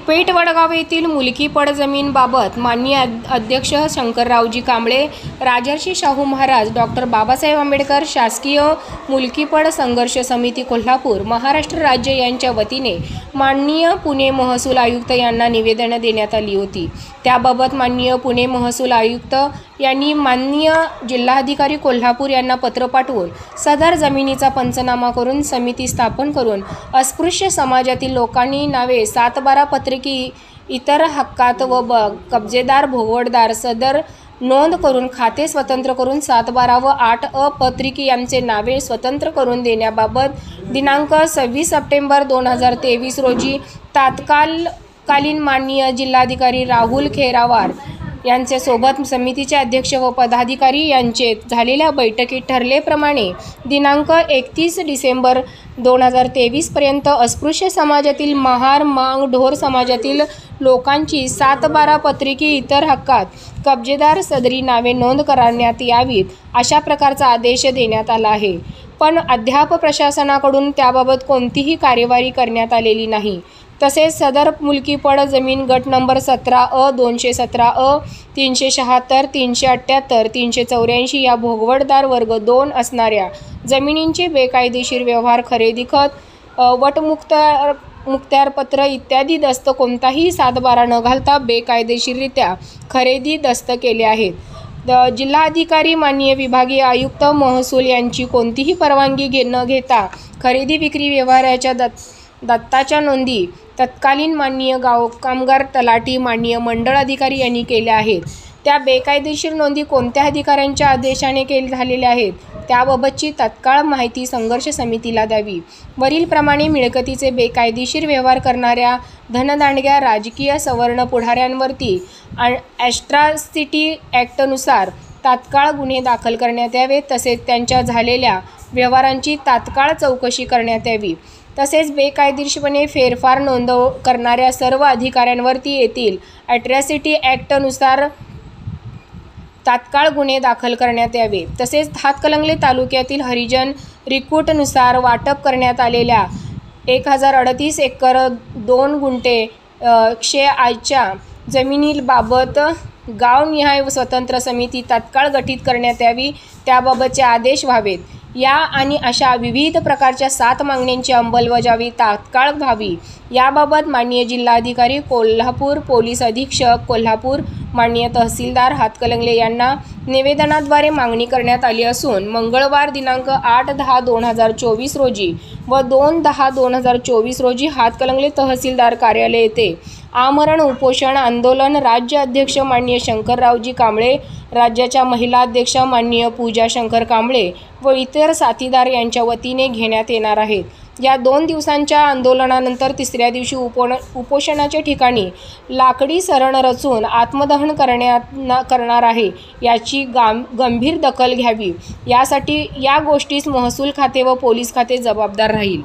पेठ वडगाव येथील मुलकीपड जमीनबाबत माननीय अध्यक्ष शंकररावजी कांबळे, राजर्षी शाहू महाराज, डॉक्टर बाबासाहेब आंबेडकर शासकीय मुलकीपड संघर्ष समिती कोल्हापूर, महाराष्ट्र राज्य यांच्या वतीने माननीय पुणे महसूल आयुक्त यांना निवेदन देण्यात आली होती। त्याबाबत माननीय पुणे महसूल आयुक्त यांनी माननीय जिल्हाधिकारी कोल्हापूर यांना पत्र पाठवून सदर जमिनीचा पंचनामा करून समिती स्थापन करून अस्पृश्य समाजातील लोकांनी नावे 7/12 पत्रकी इतर हक्कात व कब्जेदार भोवडदार सदर नोंद करून खाते स्वतंत्र करून 7/12 व 8 पत्रिकी यांचे नावे स्वतंत्र करून देण्याबाबत दिनांक 26 सप्टेंबर 2023 रोजी तत्कालीन माननीय जिल्हाधिकारी राहुल खेरावार यांचे सोबत समितीचे अध्यक्ष व पदाधिकारी यांचे झालेल्या बैठकीत ठरल्याप्रमाणे दिनांक 31 डिसेंबर 2023 पर्यंत अस्पृश्य समाजातील महार मांग ढोर समाजातील लोकांची 7/12 पत्रिकी इतर हक्कात कब्जेदार सदरी नावे नोंद करण्यात यावीत अशा प्रकारचा आदेश देण्यात आला आहे। पण अद्याप प्रशासनाकडून त्याबाबत कोणतीही कार्यवाही करण्यात आलेली नाही। तसेच सदर मुलकीपड जमीन गट नंबर 17 217 376 378 384 या भोगवटदार वर्ग 2 असणाऱ्या जमिनींचे बेकायदेशीर व्यवहार, खरेदी, खत, मुक्त्यारपत्र इत्यादी दस्त कोणताही 7/12 न घालता बेकायदेशीररित्या खरेदी दस्त केले आहेत। जिल्हाधिकारी माननीय विभागीय आयुक्त महसूल यांची कोणतीही परवानगी न घेता खरेदी विक्री व्यवहाराच्या दत्ताच्या नोंदी तत्कालीन माननीय गाव कामगार तलाठी माननीय मंडळ अधिकारी यांनी केल्या आहेत। त्या बेकायदेशीर नोंदी कोणत्या अधिकाऱ्यांच्या आदेशाने झालेल्या आहेत त्याबाबतची तत्काळ माहिती संघर्ष समितीला द्यावी। वरील प्रमाणे मिळकतीचे बेकायदेशीर व्यवहार करणाऱ्या धनदांडग्या राजकीय सवर्ण पुढाऱ्यांवरती ॲट्रॉसिटी ॲक्टनुसार तात्काळ गुन्हे दाखल करण्यात यावे। तसेच त्यांच्या झालेल्या व्यवहारांची तात्काळ चौकशी करण्यात यावी। तसेच बेकायदेशीरपणे फेरफार नोंद करणाऱ्या सर्व अधिकाऱ्यांवरती येथील ॲट्रॉसिटी ॲक्टनुसार तात्काळ गुन्हे दाखल करण्यात यावे। तसेच हातकणंगले तालुक्यातील हरिजन रिक्रूटनुसार वाटप करण्यात आलेल्या 1038 एकर 2 गुंठे क्षेत्राच्या जमिनीबाबत गावनिहाय स्वतंत्र समिती तात्काळ गठीत करण्यात यावी, त्याबाबतचे आदेश व्हावेत। या आणि अशा विविध प्रकारच्या 7 मागण्यांची अंमलबजावणी तात्काळ व्हावी। याबाबत माननीय जिल्हाधिकारी कोल्हापूर, पोलीस अधीक्षक कोल्हापूर, माननीय तहसीलदार हातकणंगले यांना निवेदनाद्वारे मागणी करण्यात आली असून मंगळवार दिनांक 8/10/2024 रोजी व 2/10/2024 रोजी हातकणंगले तहसीलदार कार्यालय येथे आमरण उपोषण आंदोलन राज्य अध्यक्ष माननीय शंकररावजी कांबळे, राज्याच्या महिला अध्यक्षा माननीय पूजा शंकर कांबळे व इतर साथीदार यांच्या वतीने घेण्यात येणार आहेत। या 2 दिवसांच्या आंदोलनानंतर 3ऱ्या दिवशी उपोषणाच्या ठिकाणी लाकडी सरण रचून आत्मदहन करणार आहे याची गंभीर दखल घ्यावी। यासाठी या गोष्टीस महसूल खाते व पोलीस खाते जबाबदार राहील।